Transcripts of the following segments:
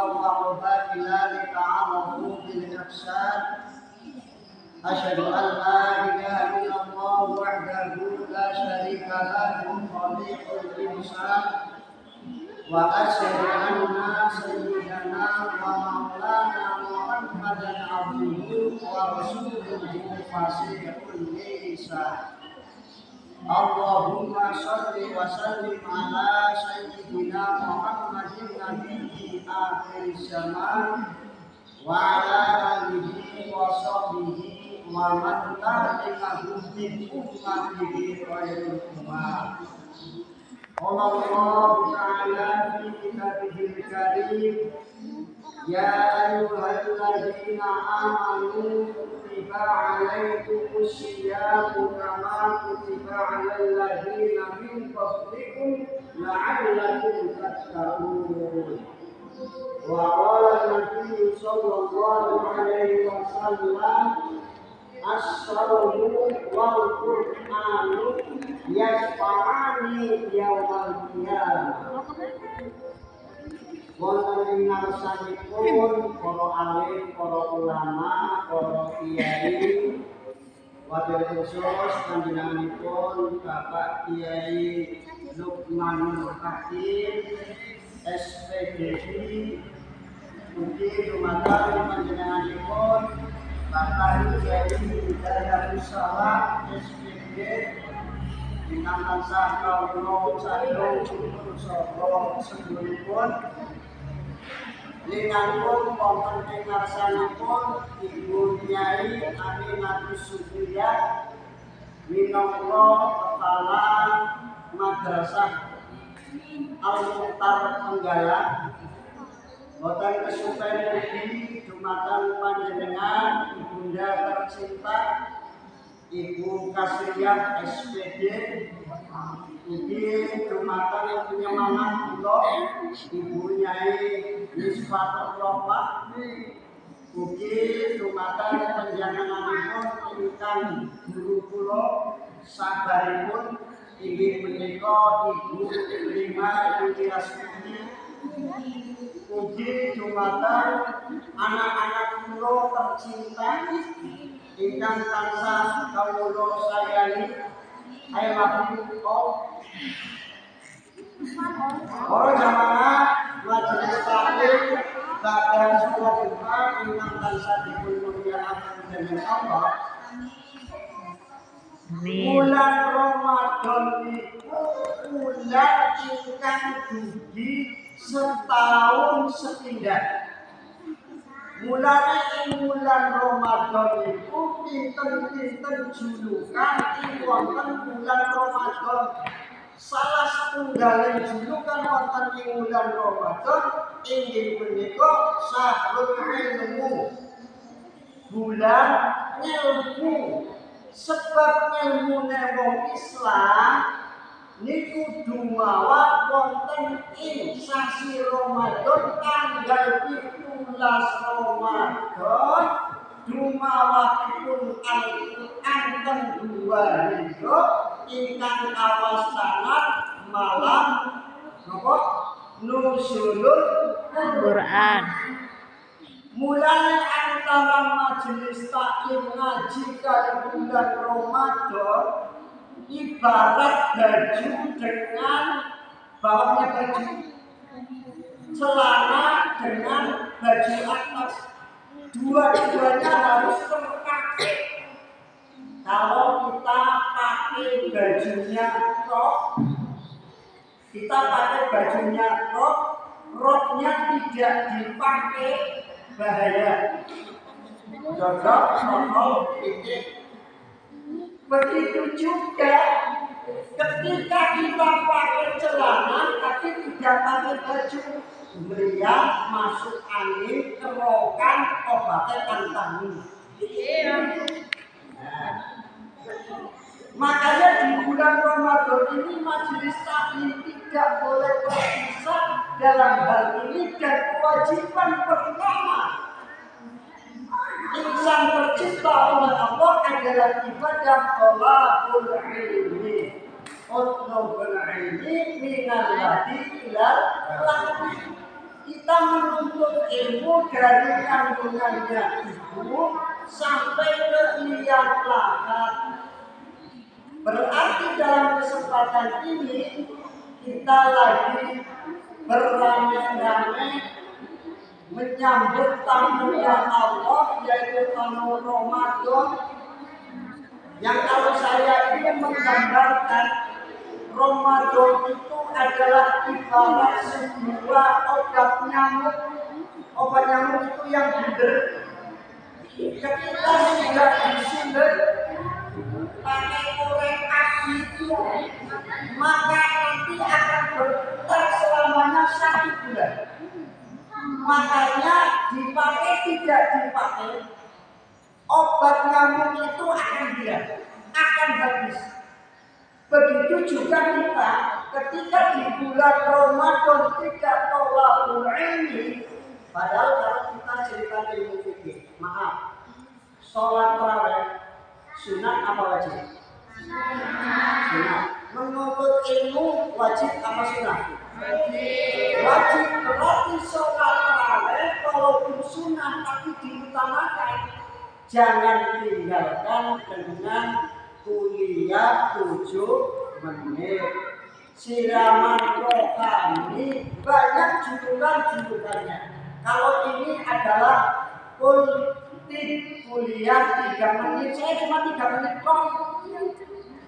وقربا إلى لتعارفوا بالإحسان أشهد أن لا إله إلا الله وحده لا شريك له خالق الإنسان وأشهد أن سيدنا ومولانا محمدا عبده ورسوله فصيح اللسان اللهم صل وسلم على سيدنا محمد نبي آخر الزمان وعلى آله وصحبه ومن تبعهم بأمته خير الأمة. قال الله تعالى في كتابه الكريم يا أيها الذين آمنوا كتب عليكم الصيام كما كتب على الذين من قبلكم لعلكم تتقون. وقال النبي صلى الله عليه وسلم الصوم والقرآن يشفعان يوم القيامة. Wonten ing ngarsanipun para alim, para ulama, para kiai, wabil khusus panjenenganipun Bapak Kiai Lukmanul Hakim SPDI, mugi dumateng panjenenganipun Bapak Kiai Hidayatus Salam SPD ingkang tansah kawula sadaya saha seduluripun linganipun wonten ing ngarsanipun Ibu Nyai Aminatus Subriyah minangka kepala Madrasah Al-Mukhtar Penggalan. Boten kesupen ugi dumateng panjenengan Ibunda tercinta Ibu Kasriyah SPD, ugi dumateng penyemangat kula Ibu Nyai Nisfatul Rohmah, ugi dumateng panjenenganipun ingkang guru kula sabaripun inggih punika Ibu Lima Yuni Rasmini, ugi dumateng anak-anak kula tercinta ingkang tansah kawula sayangi. I love you all. Para jamaah majelis taklim badhe salat Jumat ingkang tansah dipunmulyakaken dening Allah. Bulan Ramadan itu bulan ingkang dugi setahun sepindah. Mulane ing bulan Ramadan itu pinten-pinten julukan ing wonten bulan Ramadan. Salah setunggaling julukan wonten ing bulan Ramadan inggih punika Syahrul Ilmu, bulan ilmu. Sebab ilmune wong Islam niku dumawa wonten ing sasi Ramadan tanggal 17 Ramadan dumawahipun Al-Qur'an teng 2 dina ingkang kawastanan malam napa nuzulul Quran. Mulai antara majelis taklim ngaji kali bulan Ramadan ibarat baju dengan bawahnya baju, celana dengan baju atas, dua-duanya harus terpakai. Kalau kita pakai bajunya rok, kita pakai bajunya rok, roknya tidak dipakai bahaya. Cocok sama titik. Begitu juga ketika kita pakai celana tapi tidak pakai baju, beliau masuk angin, kerokan, obatnya kantangin. Makanya di bulan Ramadan ini majelis taklim tidak boleh berpisah dalam hal ini, dan kewajiban pertama insan tercipta oleh Allah adalah ibadah thalabul ilmi. Utlubul ilmi minal ladzi ilal ladzi. kita menuntut ilmu dari kandungannya ibu sampai ke liang lahat. Berarti dalam kesempatan ini kita lagi beramai-ramai menyambut tamu yang Allah, yaitu tamu Ramadan, yang kalau saya ingin menggambarkan Ramadan itu adalah ibarat sebuah obat nyamuk. Obat nyamuk itu yang benar. Ketika sudah disuntik pakai korek api itu, maka nanti akan berputar selamanya 1 bulan. Makanya dipakai tidak dipakai, obat nyamuk itu akan hilang, akan habis. Begitu juga kita ketika di bulan Ramadan tidak tolakul ilmi. Padahal kalau kita cerita ilmu fikih, maaf, sholat tarawih sunat apa wajib? Sunat. Menuntut ilmu wajib apa sunat? Wajib. Berarti sholat tarawih walaupun sunat tapi diutamakan, jangan tinggalkan dengan kuliah 7 menit. Siraman rohani banyak julukan-julukannya. Kalau ini adalah kuliah 3 menit, saya cuma 3 menit kok.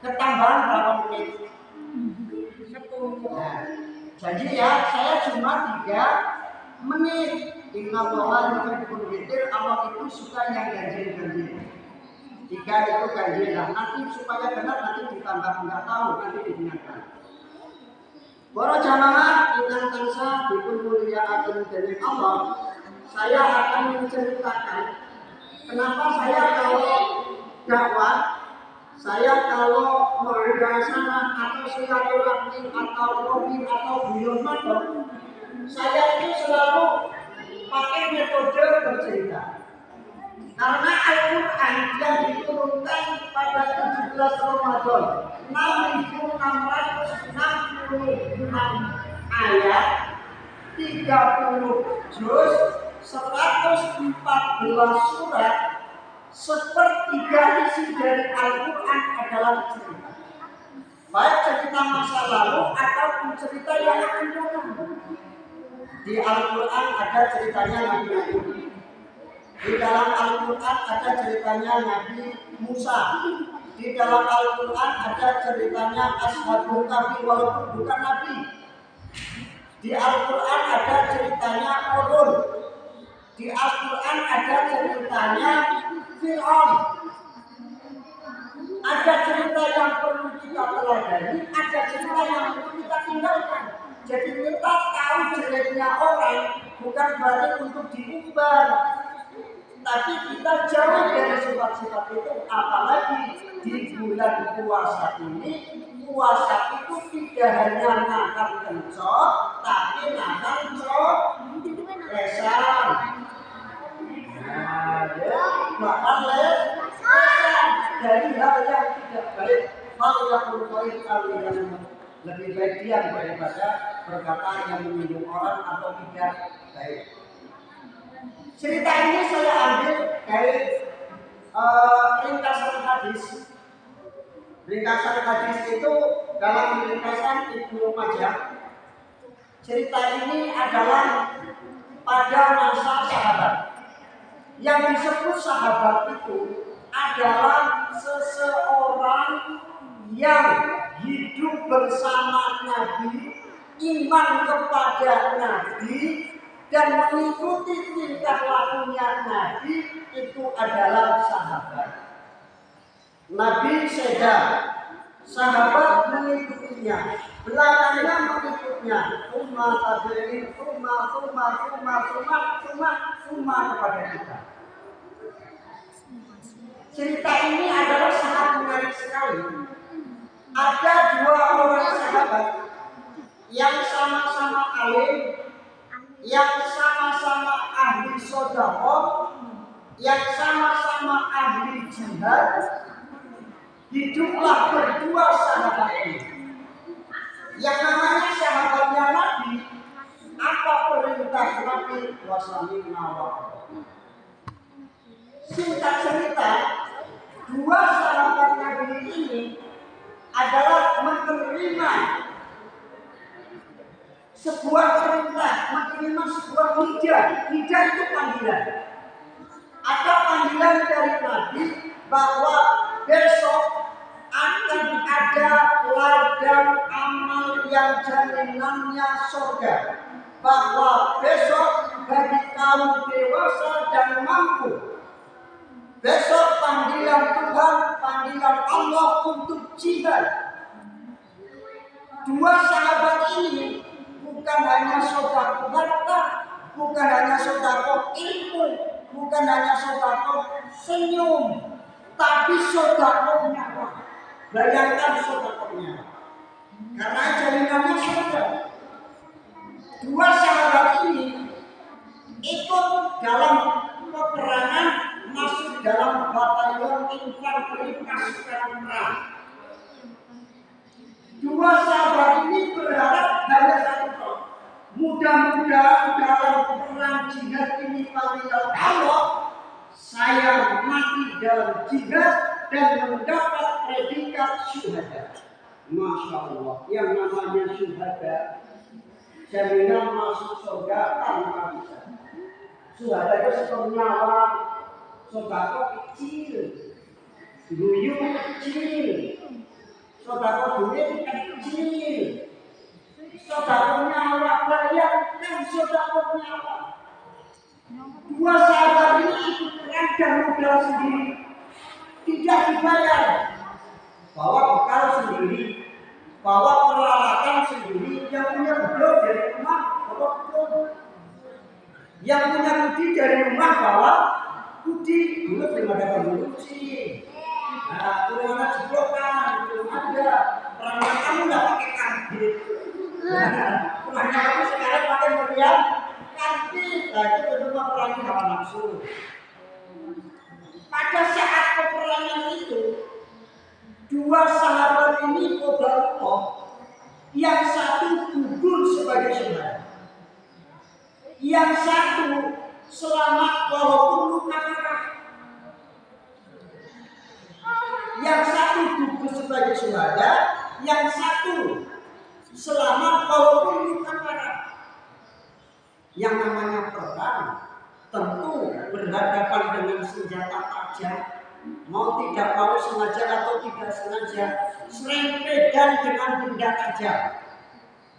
Ketambahan berapa menit? 10. Nah, jadi ya saya cuma 3 menit. Inna Allah yuhibbul witir, Allah itu suka yang ganjil-ganjil. 3 itu ganjil. Nah, nanti supaya benar nanti ditambah, enggak tahu nanti diingatkan. Para jamaah ingkang tansah dipun mulyakaken dening Allah, saya akan menceritakan kenapa saya kalau dakwah, saya kalau muhadzatsah atau silaturahmi atau kopi atau beliau matur, saya itu selalu pakai metode bercerita. Karena Al-Quran yang diturunkan pada 17 Ramadan 6.666 ayat, 30 juz, 114 surat, sepertiga isi dari Al-Quran adalah cerita. Baik cerita masa lalu ataupun cerita yang akan datang. Di Al-Quran ada ceritanya Nabi Nuh. Di dalam Al-Quran ada ceritanya Nabi Musa. Di dalam Al-Quran ada ceritanya Ashabul Kahfi walaupun bukan Nabi. Di Al-Quran ada ceritanya Qarun. Di Al-Quran ada ceritanya Fir'aun. Ada cerita yang perlu kita teladani, ada cerita yang perlu kita tinggalkan. Jadi kita tahu jeleknya orang bukan berarti untuk diubah, tapi kita jauh dari sifat-sifat itu. Apalagi di bulan puasa ini, puasa itu tidak hanya nahan kencot, tapi nahan lesan. Bahkan lesan dari hal yang tidak baik, hal yang berbaik kalian lebih baik diam daripada berkata yang menyinggung orang atau tidak baik. Cerita ini saya ambil dari ringkasan hadis. Ringkasan hadis itu dalam ringkasan Ibnu Majah. Cerita ini adalah pada masa sahabat. Yang disebut sahabat itu adalah seseorang yang hidup bersama Nabi, iman kepada Nabi, dan mengikuti tingkah lakunya Nabi, itu adalah sahabat. Nabi seda, sahabat mengikutinya, belakangnya mengikutnya, umma tabi'in, umma kepada kita. Cerita ini adalah sangat menarik sekali. Ada 2 orang sahabat yang sama-sama alim, yang sama-sama ahli sedekah, yang sama-sama ahli jihad. Hiduplah berdua sahabat ini. Yang namanya sahabatnya Nabi, apa perintah Nabi wasami nawab. Singkat cerita, dua sahabat Nabi ini adalah menerima sebuah perintah, menerima sebuah hijab. Hijab itu panggilan. Ada panggilan dari Nabi bahwa besok akan ada ladang amal yang jaminannya surga. Bahwa besok bagi kaum dewasa dan mampu, besok panggilan Tuhan, panggilan Allah untuk jihad. Dua sahabat ini bukan hanya saudara harta, bukan hanya saudara ilmu, bukan hanya saudara senyum, tapi saudara nyawa. Bayangkan saudaranya, karena jaminannya surga. Dua sahabat ini ikut dalam peperangan, masuk dalam batalion infanteri pasukan perang. Dua sahabat ini berharap hanya satu hal, mudah-mudahan dalam perang jihad ini panggilan Allah, saya mati dalam jihad dan mendapat predikat syuhada. Masya Allah, yang namanya syuhada jaminan masuk surga tanpa bisa. Syuhada itu seperti nyawa, sodako kecil, duyung kecil, sodako duit kecil, sodako nyawa, bayangkan sodako nyawa. Dua sahabat ini ikut perang dan modal sendiri, tidak dibayar, bawa bekal sendiri, bawa peralatan sendiri, yang punya bedol dari rumah bawa bedol, yang punya kudi dari rumah bawa kudi. Dulu belum ada revolusi, nah belum ada jeblokan, belum ada perangnya, kamu nggak pakai karbit, perangnya kamu sekarang pakai meriam karbit. Nah itu cuma perangnya hawa nafsu. Pada saat peperangan itu, dua sahabat ini kodarullah, yang satu gugur sebagai syuhada, yang satu selamat walaupun luka parah. Yang satu gugur sebagai syuhada, yang satu selamat walaupun luka parah. Yang namanya perang tentu berhadapan dengan senjata tajam, mau tidak mau sengaja atau tidak sengaja, serempedan dengan benda tajam.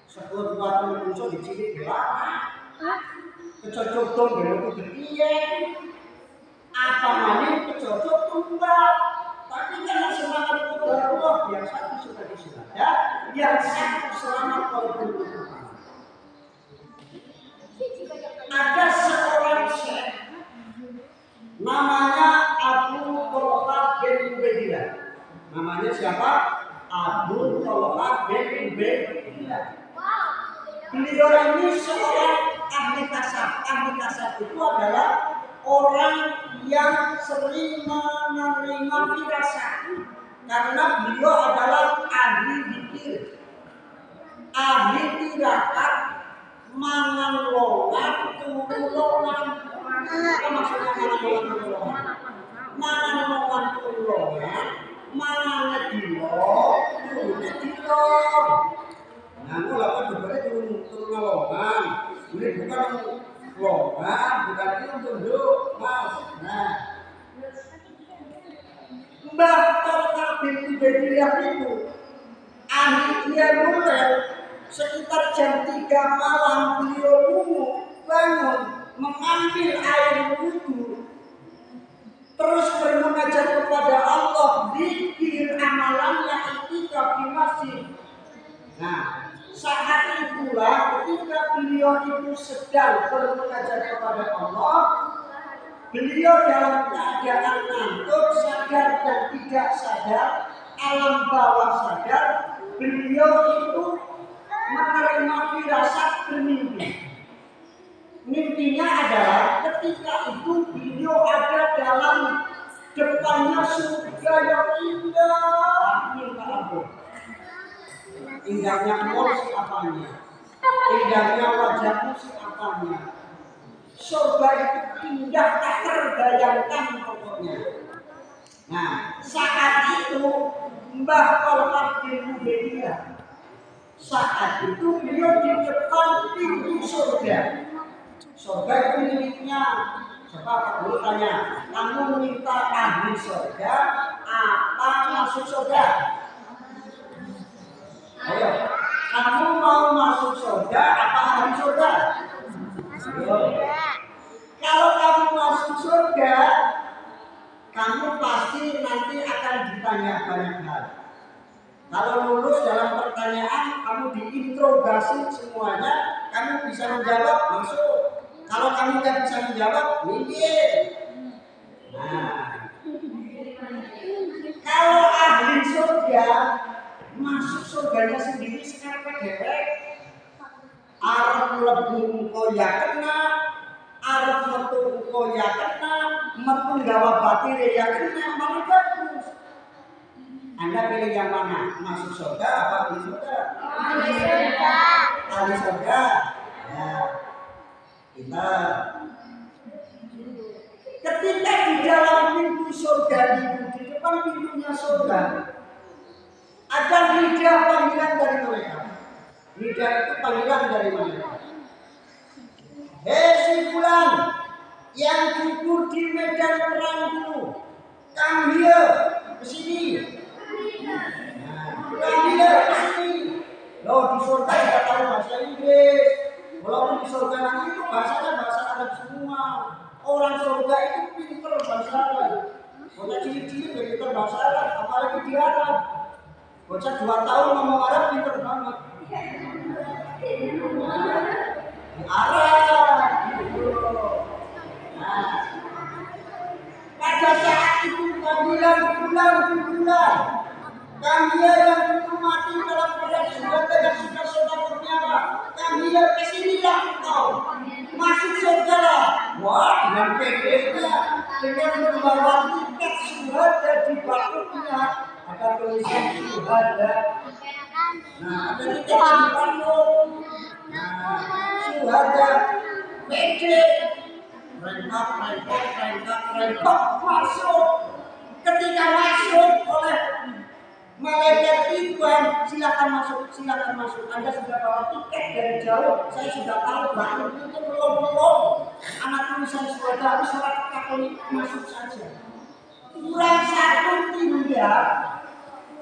Sebelum buat musuh dicilik gelap, kecocok dong belok kegetian, apa maning kecocok tumbal. Tapi karena semangat Allah, yang satu sudah disyuhada, yang satu selamat walaupun luka parah. Ada seorang syekh namanya Abu Talha bin Ubaidillah. Namanya siapa? Abu Talha bin Ubaidillah. Beliau ini seorang ahli tasawuf. Ahli tasawuf itu adalah orang yang sering menerima firasat, karena beliau adalah ahli zikir, ahli tirakat, mangan longan, turu longan. Apa maksudnya mangan longan, turu longan? Mangan ngedilo, turu ngedilo. Nah, aku lakukan berbagai turu longan. Ini bukan longan, bukan itu tunduk, mas. Nah, Mbah Talha bin Ubaidillah itu akhirnya mulai sekitar jam 3 malam beliau bangun, mengambil air wudhu, terus bermunajat kepada Allah, zikir amalannya ketika di masjid. Nah, saat itulah ketika beliau itu sedang bermunajat kepada Allah, beliau dalam keadaan ngantuk, sadar dan tidak sadar, alam bawah sadar, beliau itu menerima firasat bermimpi. Mimpinya adalah ketika itu beliau ada dalam depannya surga yang indah. Minta ampun. Indahnya mall si apanya? Indahnya wajahmu si apa? ketakutannya. Surga itu indah tak terbayangkan pokoknya. Nah, saat itu Mbah Kolmarudin Muhammadiyah, saat itu beliau di depan pintu surga. Surga itu miliknya. Coba dulu tanya, kamu minta ahli surga apa masuk surga? Ayo, kamu mau masuk surga apa ahli surga? Ayo. Kalau kamu masuk surga, kamu pasti nanti akan ditanya banyak hal. Kalau lulus dalam pertanyaan, kamu diinterogasi semuanya, kamu bisa menjawab, masuk. Kalau kamu tidak bisa menjawab, minggir. Nah, kalau ahli surga masuk surganya sendiri sekarang kedewek, arep mlebu koya kena, arep metu koya kena, metu gawa batire ya kena, mana bagus. Anda pilih yang mana? Masuk surga apa ahli surga? Ahli surga. Ahli surga. Ya. Kita ketika di dalam pintu surga itu, di depan pintunya surga, ada lidah panggilan dari mereka. Lidah itu panggilan dari mereka. Hei si fulan yang gugur di medan perang dulu, come here, ke sini. Come here, ke sini. Loh, di surga tidak tahu bahasa Inggris. Walaupun di surga nanti itu bahasanya bahasa Arab semua. Orang surga itu pintar bahasa Arab. Bocah cilik-cilik ya pintar bahasa Arab, apalagi di Arab. Bocah 2 tahun ngomong Arab pintar banget. Di Arab gitu. Nah, pada saat itu panggilan bulan, kami yang belum mati dalam perang surga yang sudah saudara bernyawa, kami yang kesinilah engkau, masuk surga lah. Wah, dengan PD-nya, dengan membawa tiket syuhada di bakutnya, ada tulisan syuhada. Nah, ada tiket di bakut. Nah, syuhada, PD, rengkap, masuk. Ketika masuk oleh malaikat Ridwan, silakan masuk. Anda sudah bawa tiket dari jauh. Saya sudah tahu bahwa itu belum. Anak tulisan syuhada, masyarakat Katolik masuk saja.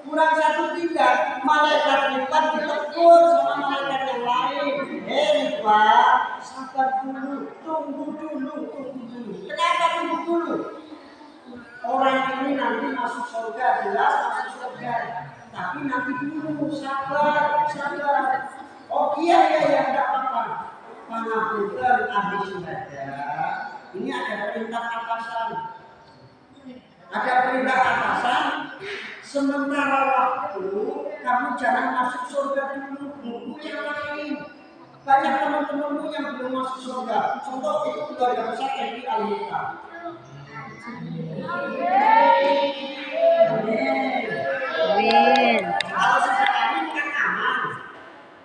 Kurang satu tidak, malaikat Ridwan ditegur sama malaikat yang lain. Hei Pak, sabar dulu, tunggu dulu. Kenapa tunggu dulu? Orang ini nanti masuk surga, jelas masuk surga. Tapi nanti dulu, sabar. Oh iya, tidak apa-apa. Pangapunten ahli syuhada. Ini ada perintah atasan. Sementara waktu kamu jangan masuk surga dulu, nunggu yang lain. Banyak teman-temanmu yang belum masuk surga. Contoh itu keluarga besar Edi Alita. Amin. Kalau sudah amin kan aman.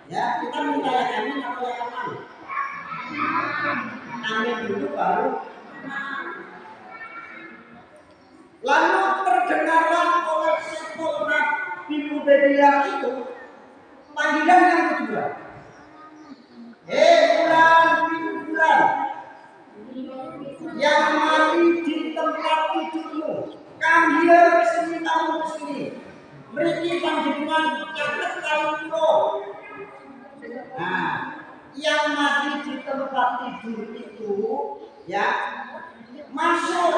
Ya, kita minta yang amin atau yang aman? Amin dulu baru aman. Lalu terdengarlah oleh Sekolah Bimu Bedia itu panggilan yang kedua. Hei bulan, yang mati di tempat tidurmu, kami kesini kamu kesini. Beri panjenengan catat kau. Nah, yang mati di tempat tidur itu, ya masuk.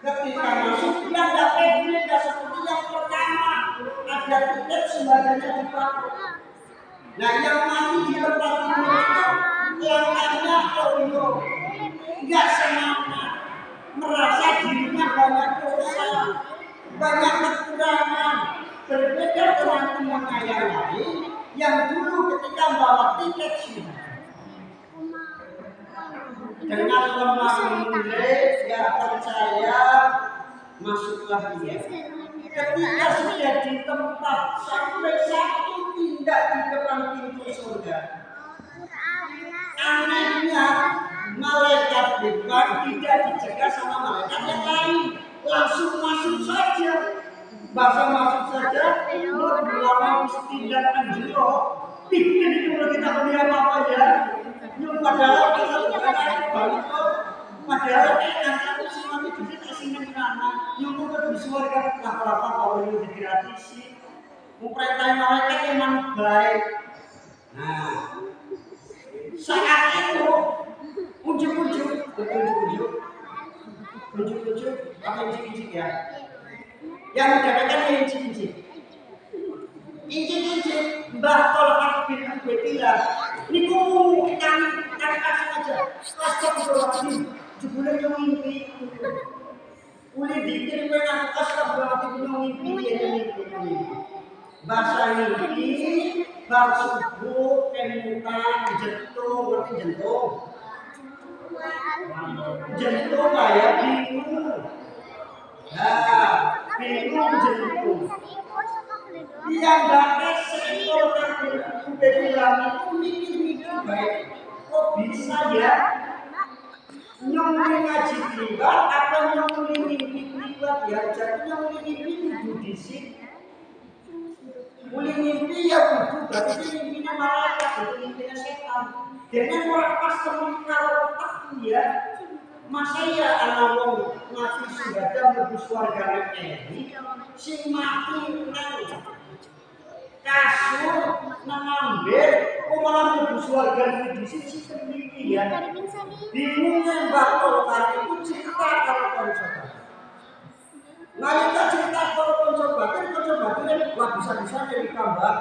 Ketika masuk dia tidak pede, tidak seperti yang pertama. Ada tiket sembadanya di bakut. Nah, yang mati di tempat tidur itu, yang lainnya enggak semangat, merasa dirinya banyak dosa, banyak kekurangan. Berbeda dengan temannya yang lain, yang dulu ketika bawa tiket sudah dengan lemah lembut, ya percaya, masuklah dia. Ketika sudah di tempat sampai satu tindak di depan pintu surga, Anehnya malaikat bukan tidak dicegah sama malaikat yang lain, langsung masuk saja. Bahasa masuk saja, menurut ulama tidak anjiro. Bikin itu kalau kita melihat apa ya? Yang padahal kita bukan balik kok. Padahal anak itu semua itu asingnya karena yang mau bersuara apa kalau itu digratisi. Memperintah malaikat memang baik. Nah, saat itu ujuk-ujuk apa ujuk-ujuk ya? Yang mendapatkan ujuk-ujuk. Incik-incik Mbah Tolak bin Ubaidillah niku kami kasih aja. Astagfirullahaladzim, jebule yo mimpi. Uli dikir kowe ngaku astagfirullahaladzim yo mimpi. Bahasa mimpi, bahasa subuh, kemutan, jentung, ngerti jentung? Jentung kayak bingung. Nah, bingung jentung. Yang bakal seekor kambing Ubaidillah itu mikir-mikir baik. Kok bisa ya? Nyongli ngaji libat atau nyongli mimpi libat ya? Jadi nyongli mimpi kudu disik. Muli mimpi ya kudu berarti mimpinya malaikat, berarti mimpinya setan. Dengan orang pas temen kalau otak ya. Masa ya anak wong mati sudah mlebu swargane eri sing mati nang kasur nang ambil kok malah mlebu swargane di sisi iki ya. Bingung bakal karo itu cerita karo kanca. Nalika cerita karo kanca batin wah bisa-bisa ditambah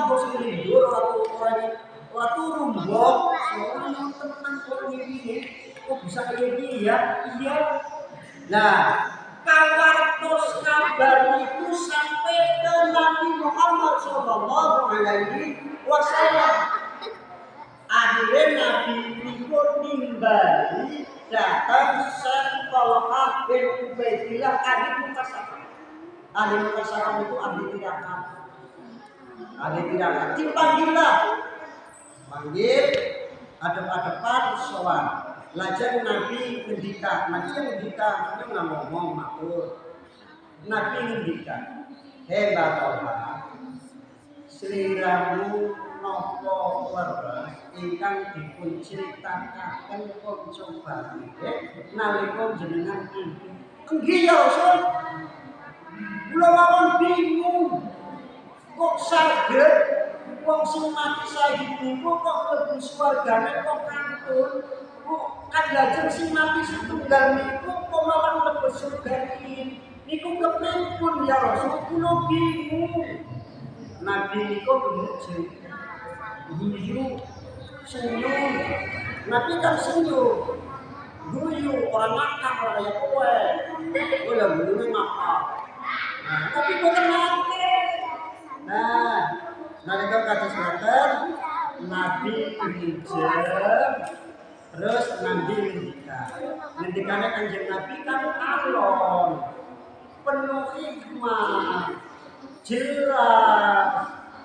bos ngindur ora turun mbok ora nonton kok ngene. Kok bisa kayak gini ya? Iya. Nah, kawartos kabar itu sampai ke Nabi Muhammad Sallallahu Alaihi Wasallam. Akhirnya Nabi itu nimbali datang Syekh Tolak bin Ubaidillah ahli mukasafah. Ahli mukasafah itu ahli tirakat. Dipanggillah, panggil adep-adepan sowan. Lajang Nabi ngendika, Nabi yang ngendika, Nabi nggak ngomong matur. Nabi ngendika, hei Bapak, seliramu nopo weras ingkang dipun critakaken kanca bathike nalika jenengan mimpi. Nggih ya Rasul. Kula mawon bingung. Kok saged wong sing mati syahid niku kok mlebu swargane kok kantun. Kan lajeng sing mati setunggal niku kok malah mlebu surga niku kepengpun ya Rasul kula bingung. Nabi niku menuju guyu senyum. Nabi kan senyum. Guyu orang nakal kaya kowe. Kowe lha guyune nakal. Nah, tapi boten nate. Nah, nalika kados ngoten Nabi ngijem terus Nabi ngendikane Kanjeng Nabi kan alon penuh hikmah jelas.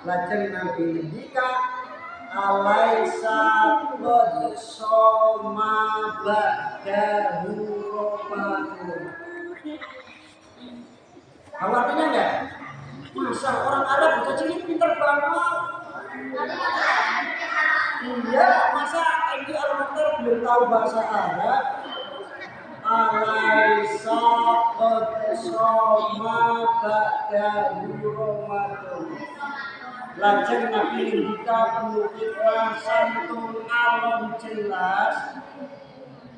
Lajeng Nabi ngendika alaisa qad soma ba'dahu Ramadan. Artinya enggak? Masa orang Arab bisa cilik pintar banget. Iya, masa ini Al-Mukhtar belum tahu bahasa Arab? Alaisa qad soma ba'dahu Ramadan. Lajeng Nabi ngendika penukitlah santun alon jelas.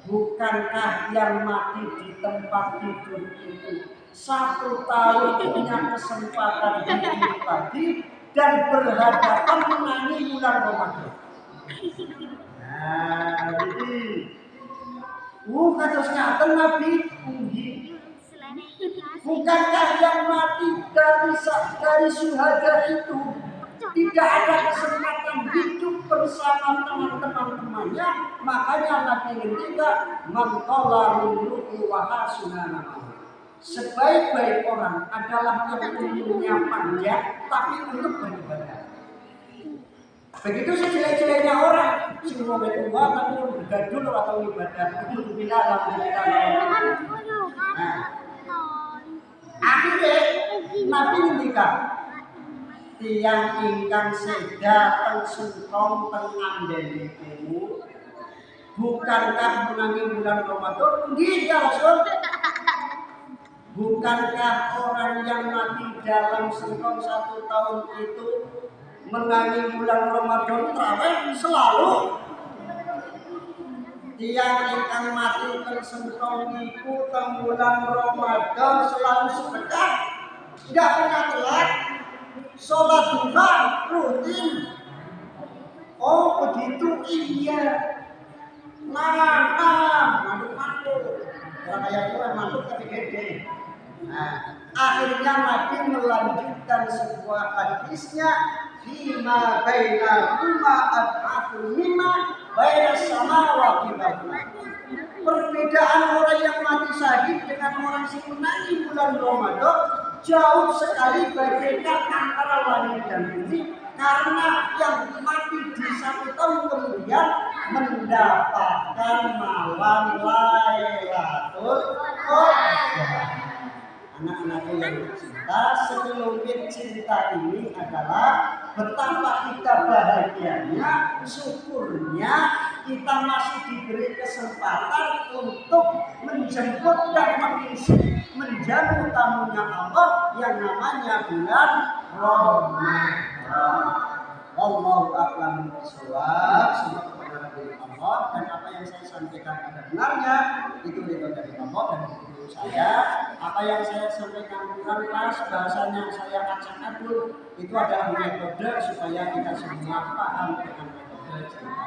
Bukankah yang mati di tempat tidur itu 1 tahun punya kesempatan hidup lagi dan berhadapan menangi bulan Ramadan. Nah, jadi kados ngaten Nabi pundi. Bukankah yang mati dari syuhada itu tidak ada kesempatan hidup bersama teman-temannya? Makanya Nabi ngendika man qala min wa hasunana. Sebaik-baik orang adalah yang umurnya panjang tapi untuk beribadah. Begitu sejelek-jeleknya orang, semua tua tapi bergaduh atau ibadah itu dibina dalam akhirnya Nabi ngendikan tiang ingkang seda teng sungkong teng andeniku bukankah menangi bulan Ramadan? Nggih ya Rasul. Bukankah orang yang mati dalam sungkong 1 tahun itu menangi bulan Ramadan terawih selalu? Tiang ingkang mati teng sungkong niku teng bulan Ramadan selalu sedekah, tidak pernah telat. Sholat duha rutin. Oh begitu, iya. Nah, mantuk. Orang kayak gue mantuk tapi gede. Nah, akhirnya Nabi melanjutkan sebuah hadisnya, fima bainahuma ad'afu mimma bainas samawati wal ardh. Perbedaan orang yang mati syahid dengan orang yang menangi bulan Ramadan jauh sekali bagaikan antara langit dan bumi, karena yang mati di 1 tahun kemudian mendapatkan malam Lailatul Qadar. Anak-anakku yang tercinta, sekelumit cinta ini adalah betapa kita bahagianya, syukurnya kita masih diberi kesempatan untuk menjemput dan mengisi menjamu tamunya Allah yang namanya bulan Ramadan. Wallahu a'lam bishawab. Semoga kebenaran dari Allah dan apa yang saya sampaikan ada benarnya itu dari Allah dan dari saya. Apa yang saya sampaikan kurang pas, bahasanya saya acak-acak itu adalah metode supaya kita semua paham dengan metode cerita.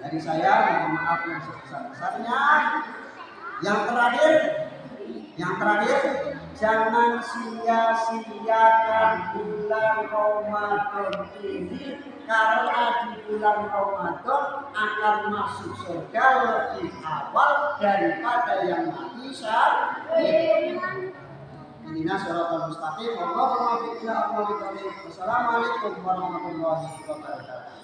Dari saya mohon maaf yang sebesar-besarnya. Yang terakhir, jangan sia-siakan bulan Ramadan ini, karena di bulan Ramadan akan masuk surga lebih awal daripada yang mati syahid. Inna shiratal mustaqim. Wassalamualaikum warahmatullahi wabarakatuh.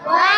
Wa